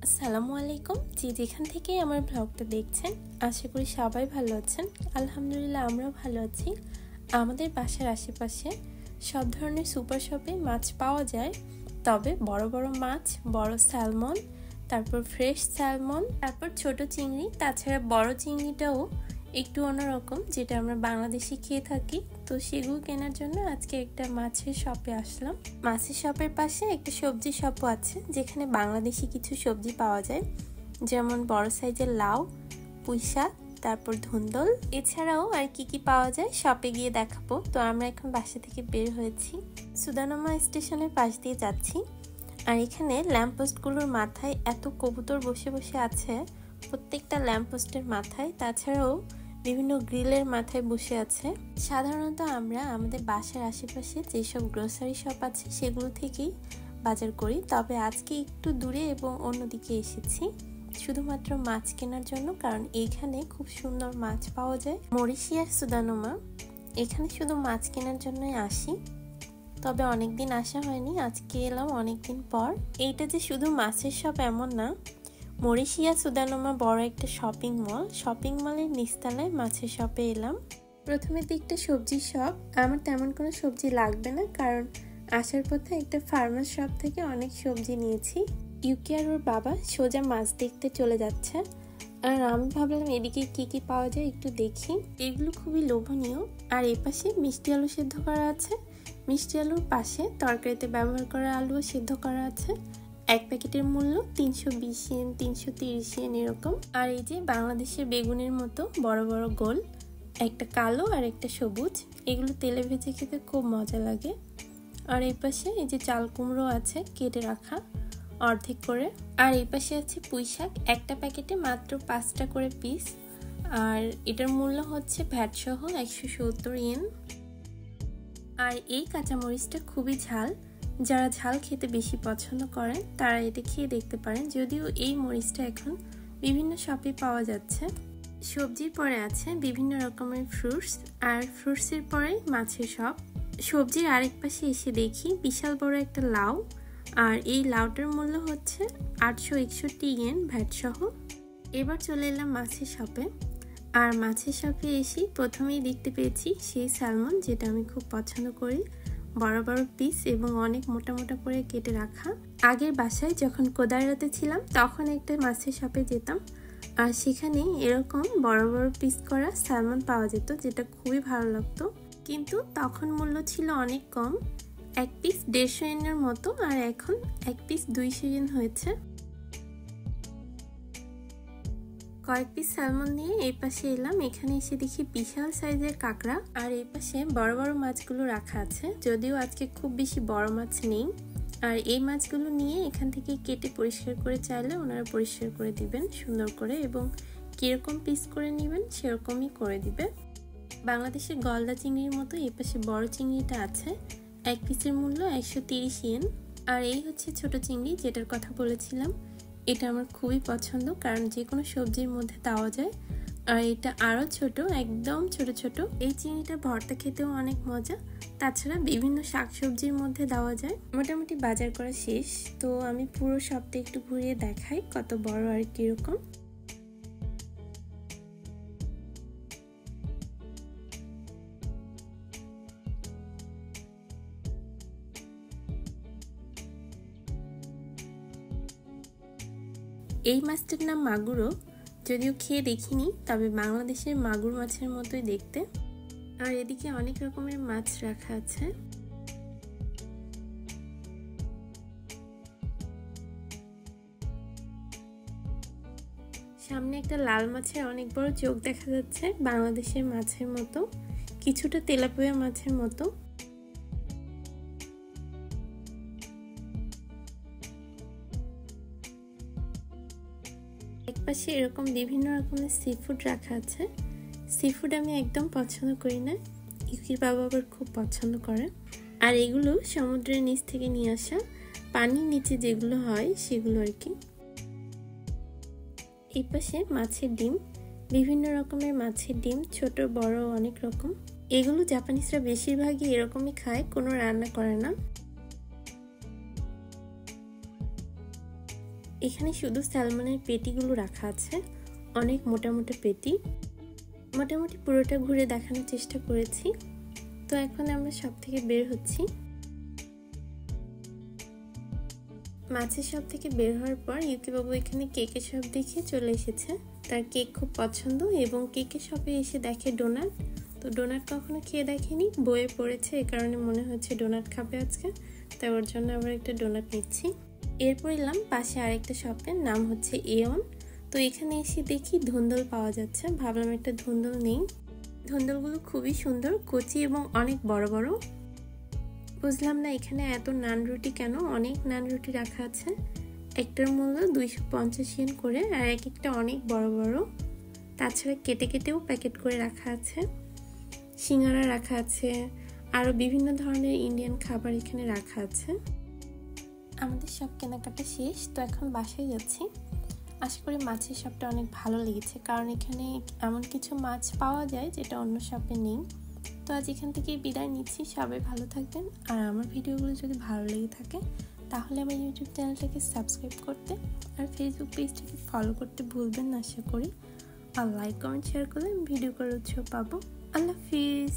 আসসালামু আলাইকুম। যে যেখান থেকে আমার ব্লগটা দেখছেন, আশা করি সবাই ভালো আছেন। আলহামদুলিল্লাহ আমরাও ভালো আছি। আমাদের বাসার আশেপাশে সব ধরনের সুপার শপে মাছ পাওয়া যায়, তবে বড় বড় মাছ, বড় স্যালমন, তারপর ফ্রেশ স্যালমন, তারপর ছোট চিংড়ি, তাছাড়া বড় চিংড়িটাও একটু অন্যরকম, যেটা আমরা বাংলাদেশে খেয়ে থাকি। তো সেগুলো কেনার জন্য আজকে একটা মাছের শপে আসলাম। মাছের শপের পাশে একটা সবজি শপও আছে, যেখানে বাংলাদেশি কিছু সবজি পাওয়া যায়, যেমন বড় সাইজের লাউ, পুঁইশাক, তারপর ধুন্দল। এছাড়াও আর কি পাওয়া যায় শপে গিয়ে দেখাবো। তো আমরা এখন বাসা থেকে বের হয়েছি, সুদানমা স্টেশনের পাশ দিয়ে যাচ্ছি। আর এখানে ল্যাম্পপোস্টগুলোর মাথায় এত কবুতর বসে বসে আছে, প্রত্যেকটা ল্যাম্পপোস্টের মাথায়। তাছাড়াও বিভিন্ন গ্রিলের মাথায় বসে আছে। সাধারণত আমরা আমাদের বাসার আশেপাশে যেসব গ্রোসারি শপ আছে সেগুলো থেকেই বাজার করি, তবে আজকে একটু দূরে এবং অন্যদিকে এসেছি শুধুমাত্র মাছ কেনার জন্য, কারণ এখানে খুব সুন্দর মাছ পাওয়া যায়। মরিশিয়াস সুদানমা, এখানে শুধু মাছ কেনার জন্যই আসি, তবে অনেকদিন আসা হয়নি, আজকে এলাম অনেকদিন পর। এইটা যে শুধু মাছের শপ এমন না, মরিশিয়া সুদানমা বড় একটা শপিং মলের নিচতলায় মাছের শপে এলাম। প্রথমের দিকটা সবজির শপ। আমার তেমন কোনো সবজি লাগবে না, কারণ আসার পথে একটা ফার্মার শপ থেকে অনেক সবজি নিয়েছি। ইউকে আর ওর বাবা সোজা মাছ দেখতে চলে যাচ্ছে, আর আমি ভাবলাম এদিকে কি পাওয়া যায় একটু দেখি। এগুলো খুবই লোভনীয়। আর এপাশে মিষ্টি আলু সেদ্ধ করা আছে, মিষ্টি আলুর পাশে তরকারিতে ব্যবহার করা আলুও সেদ্ধ করা আছে। এক প্যাকেটের মূল্য 320 ইয়েন, 330 ইয়েন এরকম। আর এই যে বাংলাদেশের বেগুনের মতো বড় বড় গোল, একটা কালো আর একটা সবুজ, এগুলো তেলে ভেজে খেতে খুব মজা লাগে। আর এই পাশে এই যে চাল কুমড়ো আছে কেটে রাখা অর্ধেক করে। আর এই পাশে আছে পুঁইশাক, একটা প্যাকেটে মাত্র 5টা করে পিস, আর এটার মূল্য হচ্ছে ভ্যাট সহ 170 ইয়েন। আর এই কাঁচামরিচটা খুবই ঝাল, যারা ঝাল খেতে বেশি পছন্দ করেন তারা এটা খেয়ে দেখতে পারেন, যদিও এই মরিচটা এখন বিভিন্ন শপে পাওয়া যাচ্ছে। সবজির পরে আছে বিভিন্ন রকমের ফ্রুটস, আর ফ্রুটসের পরে মাছের শপ। সবজির আরেক পাশে এসে দেখি বিশাল বড় একটা লাউ, আর এই লাউটার মূল্য হচ্ছে 861 ইয়েন ভ্যাট সহ। এবার চলে এলাম মাছের শপে। আর মাছের শপে এসে প্রথমেই দেখতে পেয়েছি সেই স্যালমন, যেটা আমি খুব পছন্দ করি, বড় বড় পিস এবং অনেক মোটা মোটা করে কেটে রাখা। আগের বাসায় যখন কোদাইরাতে ছিলাম তখন একটা মাছের শপে যেতাম, আর সেখানে এরকম বড় বড় পিস করা স্যালমন পাওয়া যেত, যেটা খুবই ভালো লাগতো। কিন্তু তখন মূল্য ছিল অনেক কম, এক পিস 150 ইয়েনের মতো, আর এখন এক পিস 200 ইয়েন হয়েছে। কয়েক পিস স্যালমন নিয়ে এই পাশে এলাম। এখানে এসে দেখি বিশাল সাইজের কাঁকড়া, আর এই পাশে বড় বড় মাছগুলো রাখা আছে, যদিও আজকে খুব বেশি বড় মাছ নেই। আর এই মাছগুলো নিয়ে এখান থেকে কেটে পরিষ্কার করে চাইলে ওনারা পরিষ্কার করে দিবেন সুন্দর করে, এবং কিরকম পিস করে নেবেন সেরকমই করে দিবে। বাংলাদেশের গলদা চিংড়ির মতো এই পাশে বড় চিংড়িটা আছে, এক পিসের মূল্য 130 ইয়েন। আর এই হচ্ছে ছোট চিংড়ি, যেটার কথা বলেছিলাম। এটা আমার খুবই পছন্দ, কারণ যে কোনো সবজির মধ্যে দেওয়া যায়। আর এটা আরো ছোট, একদম ছোট ছোট। এই চিংড়িটা ভর্তা খেতেও অনেক মজা, তাছাড়া বিভিন্ন শাকসবজির মধ্যে দেওয়া যায়। মোটামুটি বাজার করা শেষ, তো আমি পুরো শপটা একটু ঘুরিয়ে দেখাই কত বড় আর কিরকম। এই মাছটার নাম মাগুরো, যদিও খেয়ে দেখিনি, তবে বাংলাদেশের মাগুর মাছের মতোই দেখতে। আর এদিকে অনেক রকমের মাছ রাখা আছে। সামনে একটা লাল মাছের অনেক বড় চোখ দেখা যাচ্ছে, বাংলাদেশের মাছের মতো, কিছুটা তেলাপিয়া মাছের মতো। একপাশে এরকম বিভিন্ন রকমের সি ফুড রাখা আছে। সি ফুড আমি একদম পছন্দ করি না, ইউকির বাবা আবার খুব পছন্দ করে। আর এগুলো সমুদ্রের নিচ থেকে নিয়ে আসা, পানির নিচে যেগুলো হয় সেগুলো আর কি। এই পাশে মাছের ডিম, বিভিন্ন রকমের মাছের ডিম, ছোট বড় অনেক রকম। এগুলো জাপানিজরা বেশিরভাগই এরকমই খায়, কোনো রান্না করে না। এখানে শুধু স্যালমনের পেটিগুলো রাখা আছে, অনেক মোটা মোটা পেটি। মোটামুটি পুরোটা ঘুরে দেখানোর চেষ্টা করেছি। তো এখন আমরা সব থেকে বের হচ্ছি। মাছের শপ থেকে বের হওয়ার পর ইউকি বাবু এখানে কেকের শপ দেখে চলে এসেছে। তার কেক খুব পছন্দ এবং কেকের শপে এসে দেখে ডোনাট। তো ডোনাট কখনো খেয়ে দেখেনি, বইয়ে পড়েছে, এই কারণে মনে হচ্ছে ডোনাট খাবে আজকে, তাই ওর জন্য আবার একটা ডোনাট নিচ্ছি। এরপর এলাম পাশে আরেকটা শপের নাম হচ্ছে এওন। তো এখানে এসে দেখি ধুন্দল পাওয়া যাচ্ছে, ভাবলাম একটা ধুন্দল নেই। ধুন্দলগুলো খুবই সুন্দর, কচি এবং অনেক বড় বড়। বুঝলাম না এখানে এত নান রুটি কেন, অনেক নান রুটি রাখা আছে। একটার মূল্য 250 ইয়েন করে, আর এক একটা অনেক বড় বড়। তাছাড়া কেটে কেটেও প্যাকেট করে রাখা আছে। সিঙ্গারা রাখা আছে, আরও বিভিন্ন ধরনের ইন্ডিয়ান খাবার এখানে রাখা আছে। আমাদের সব কেনাকাটা শেষ, তো এখন বাসায় যাচ্ছি। আশা করি মাছের শপটা অনেক ভালো লেগেছে, কারণ এখানে এমন কিছু মাছ পাওয়া যায় যেটা অন্য শপে নেই। তো আজ এখান থেকে বিদায় নিচ্ছি, সবাই ভালো থাকবেন। আর আমার ভিডিওগুলো যদি ভালো লেগে থাকে তাহলে আমার ইউটিউব চ্যানেলটাকে সাবস্ক্রাইব করতে আর ফেসবুক পেজটাকে ফলো করতে ভুলবেন না আশা করি। আর লাইক কমেন্ট শেয়ার করলে আমি ভিডিও করার উৎসাহ পাবো। আল্লাহ হাফিজ।